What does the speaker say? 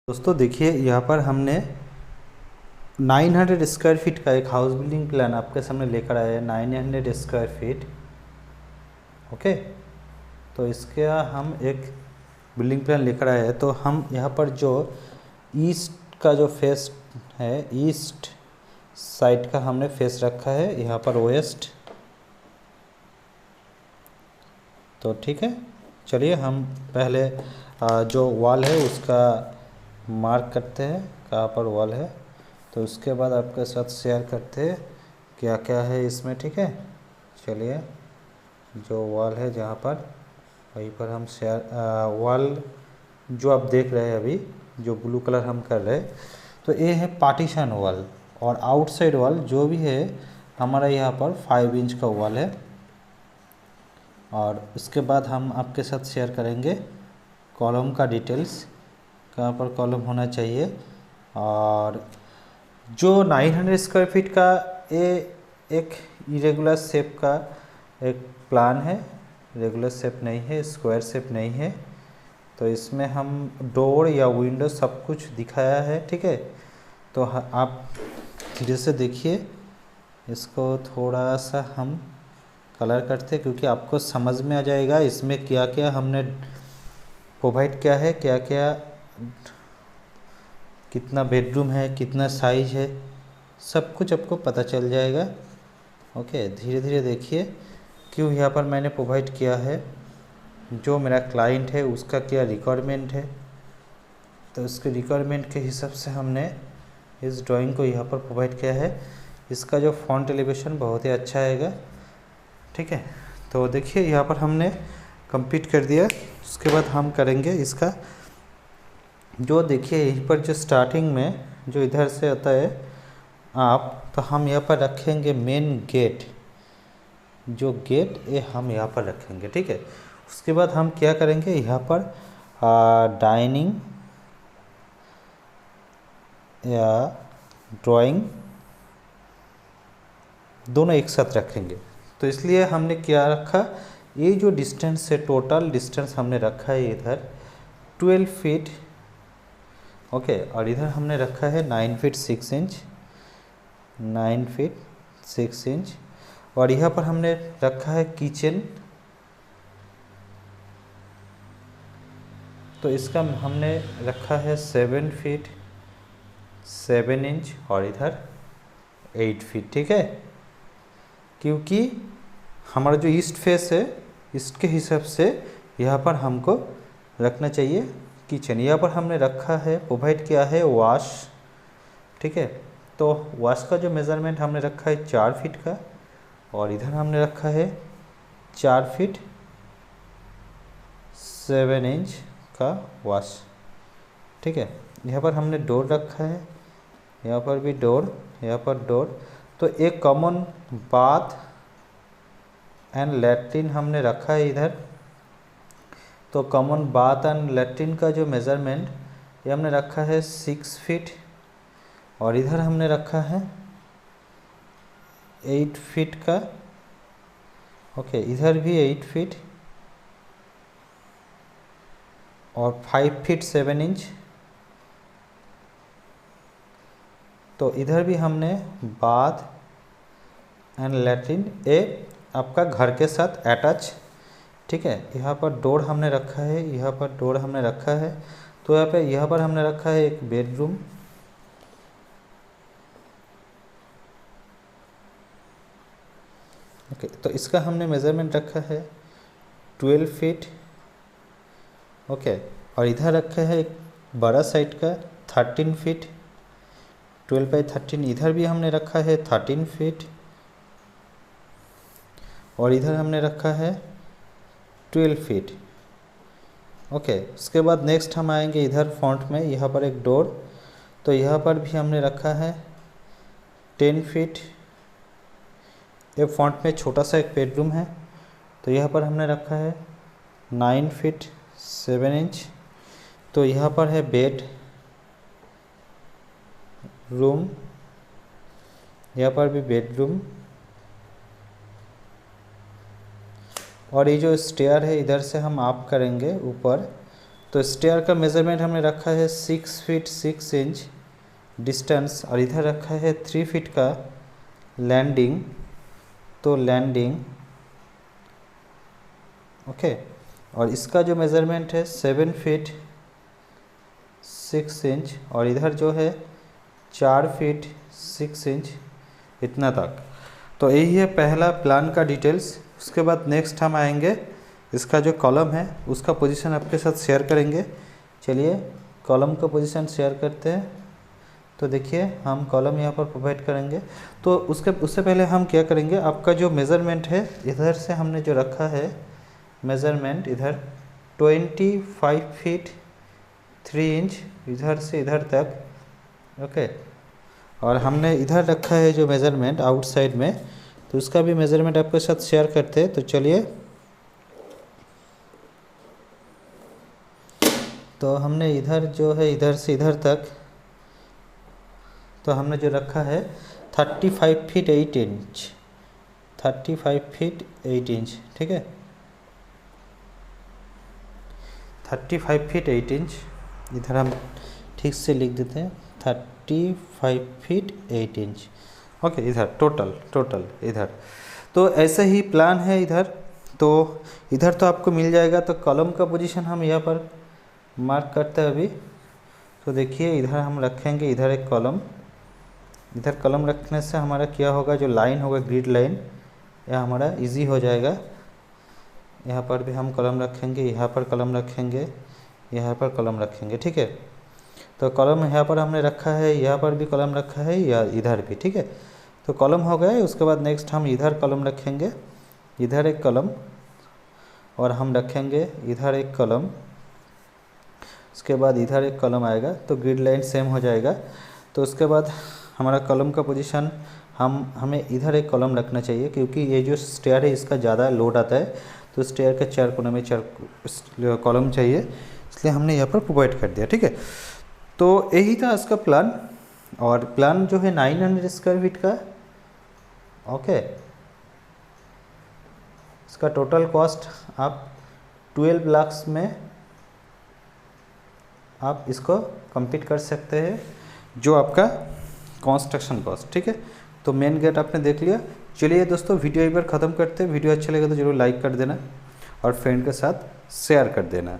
दोस्तों देखिए, यहाँ पर हमने 900 स्क्वायर फीट का एक हाउस बिल्डिंग प्लान आपके सामने लेकर आए हैं। 900 स्क्वायर फीट। ओके, तो इसका हम एक बिल्डिंग प्लान लेकर आए हैं। तो हम यहाँ पर जो ईस्ट का जो फेस है, ईस्ट साइड का हमने फेस रखा है, यहाँ पर वेस्ट। तो ठीक है, चलिए हम पहले जो वॉल है उसका मार्क करते हैं, कहाँ पर वॉल है। तो उसके बाद आपके साथ शेयर करते हैं क्या क्या है इसमें। ठीक है, चलिए जो वॉल है जहाँ पर, वहीं पर हम शेयर वॉल जो आप देख रहे हैं अभी, जो ब्लू कलर हम कर रहे हैं, तो ये है पार्टीशन वॉल। और आउटसाइड वॉल जो भी है हमारा यहाँ पर 5 इंच का वॉल है। और उसके बाद हम आपके साथ शेयर करेंगे कॉलम का डिटेल्स, कहाँ पर कॉलम होना चाहिए। और जो 900 स्क्वायर फीट का ये एक इरेगुलर शेप का एक प्लान है, रेगुलर शेप नहीं है, स्क्वायर शेप नहीं है। तो इसमें हम डोर या विंडो सब कुछ दिखाया है। ठीक है, तो आप धीरे से देखिए, इसको थोड़ा सा हम कलर करते हैं क्योंकि आपको समझ में आ जाएगा इसमें क्या क्या हमने प्रोवाइड किया है, क्या क्या, कितना बेडरूम है, कितना साइज है, सब कुछ आपको पता चल जाएगा। ओके, धीरे धीरे देखिए क्यों यहाँ पर मैंने प्रोवाइड किया है, जो मेरा क्लाइंट है उसका क्या रिक्वायरमेंट है। तो उसके रिक्वायरमेंट के हिसाब से हमने इस ड्राइंग को यहाँ पर प्रोवाइड किया है। इसका जो फ्रंट एलिवेशन बहुत ही अच्छा आएगा। ठीक है, तो देखिए यहाँ पर हमने कंप्लीट कर दिया। उसके बाद हम करेंगे इसका जो, देखिए यहीं पर जो स्टार्टिंग में जो इधर से आता है आप, तो हम यहाँ पर रखेंगे मेन गेट। जो गेट ये हम यहाँ पर रखेंगे। ठीक है, उसके बाद हम क्या करेंगे, यहाँ पर डाइनिंग या ड्राइंग दोनों एक साथ रखेंगे। तो इसलिए हमने क्या रखा, ये जो डिस्टेंस है, टोटल डिस्टेंस हमने रखा है इधर 12 फीट। ओके, और इधर हमने रखा है 9 फीट 6 इंच, 9 फीट 6 इंच। और यहाँ पर हमने रखा है किचन, तो इसका हमने रखा है 7 फीट 7 इंच और इधर 8 फीट। ठीक है, क्योंकि हमारा जो ईस्ट फेस है, इसके हिसाब से यहाँ पर हमको रखना चाहिए किचन। यहाँ पर हमने रखा है, प्रोवाइड किया है वॉश। ठीक है, तो वॉश का जो मेज़रमेंट हमने रखा है 4 फीट का, और इधर हमने रखा है 4 फीट 7 इंच का वॉश। ठीक है, यहाँ पर हमने डोर रखा है, यहाँ पर भी डोर, यहाँ पर डोर। तो एक कॉमन बाथ एंड लैट्रिन हमने रखा है इधर। तो कॉमन बाथ एंड लैट्रिन का जो मेज़रमेंट ये हमने रखा है 6 फीट, और इधर हमने रखा है 8 फीट का। ओके, इधर भी 8 फीट और 5 फीट 7 इंच। तो इधर भी हमने बाथ एंड लैट्रिन ए आपका घर के साथ अटैच। ठीक है, यहाँ पर डोर हमने रखा है, यहाँ पर डोर हमने रखा है। तो यहाँ पर हमने रखा है एक बेडरूम। ओके, तो इसका हमने मेज़रमेंट रखा है 12 फीट। ओके, और इधर रखा है एक बड़ा साइड का 13 फीट, 12 बाई 13। इधर भी हमने रखा है 13 फीट, और इधर हमने रखा है 12 फीट। ओके, उसके बाद नेक्स्ट हम आएंगे इधर फ्रंट में, यहाँ पर एक डोर। तो यहाँ पर भी हमने रखा है 10 फीट। ये फ्रंट में छोटा सा एक बेडरूम है, तो यहाँ पर हमने रखा है 9 फीट 7 इंच। तो यहाँ पर है बेड रूम, यहाँ पर भी बेडरूम। और ये जो स्टेयर है इधर से हम अप करेंगे ऊपर, तो स्टेयर का मेज़रमेंट हमने रखा है 6 फीट 6 इंच डिस्टेंस, और इधर रखा है 3 फीट का लैंडिंग। तो लैंडिंग ओके, और इसका जो मेज़रमेंट है 7 फीट 6 इंच, और इधर जो है 4 फीट 6 इंच, इतना तक। तो यही है पहला प्लान का डिटेल्स। उसके बाद नेक्स्ट हम आएंगे, इसका जो कॉलम है उसका पोजीशन आपके साथ शेयर करेंगे। चलिए कॉलम का पोजीशन शेयर करते हैं। तो देखिए हम कॉलम यहाँ पर प्रोवाइड करेंगे। तो उससे पहले हम क्या करेंगे, आपका जो मेज़रमेंट है इधर से हमने जो रखा है मेज़रमेंट, इधर 25 फीट 3 इंच इधर से इधर तक, ओके। और हमने इधर रखा है जो मेज़रमेंट आउटसाइड में, तो उसका भी मेज़रमेंट आपके साथ शेयर करते हैं। तो चलिए, तो हमने इधर जो है इधर से इधर तक, तो हमने जो रखा है 35 फीट 8 इंच, 35 फीट 8 इंच, ठीक है, 35 फीट 8 इंच। इधर हम ठीक से लिख देते हैं 35 फीट 8 इंच, ओके। इधर टोटल इधर। तो ऐसे ही प्लान है इधर। तो इधर तो आपको मिल जाएगा। तो कॉलम का पोजीशन हम यहाँ पर मार्क करते हैं अभी। तो देखिए इधर हम रखेंगे, इधर एक कॉलम, इधर कॉलम रखने से हमारा क्या होगा, जो लाइन होगा ग्रिड लाइन, यह हमारा इजी हो जाएगा। यहाँ पर भी हम कॉलम रखेंगे, यहाँ पर कॉलम रखेंगे, यहाँ पर कॉलम रखेंगे, ठीक है। तो कॉलम यहाँ पर हमने रखा है, यहाँ पर भी कॉलम रखा है, या इधर भी, ठीक है। तो कॉलम हो गए। उसके बाद नेक्स्ट हम इधर कॉलम रखेंगे, इधर एक कॉलम, और हम रखेंगे इधर एक कॉलम। उसके बाद इधर एक कॉलम आएगा, तो ग्रिड लाइन सेम हो जाएगा। तो उसके बाद हमारा कॉलम का पोजीशन हमें इधर एक कॉलम रखना चाहिए, क्योंकि ये जो स्टेयर है इसका ज़्यादा लोड आता है। तो स्टेयर के 4 कोने में 4 कॉलम चाहिए, इसलिए हमने यहाँ पर प्रोवाइड कर दिया, ठीक है। तो यही था इसका प्लान। और प्लान जो है 900 स्क्वायर फीट का, ओके। इसका टोटल कॉस्ट आप 12 लाख में आप इसको कंप्लीट कर सकते हैं, जो आपका कंस्ट्रक्शन कॉस्ट, ठीक है। तो मेन गेट आपने देख लिया। चलिए दोस्तों, वीडियो एक बार ख़त्म करते हैं। वीडियो अच्छा लगे तो जरूर लाइक कर देना और फ्रेंड के साथ शेयर कर देना।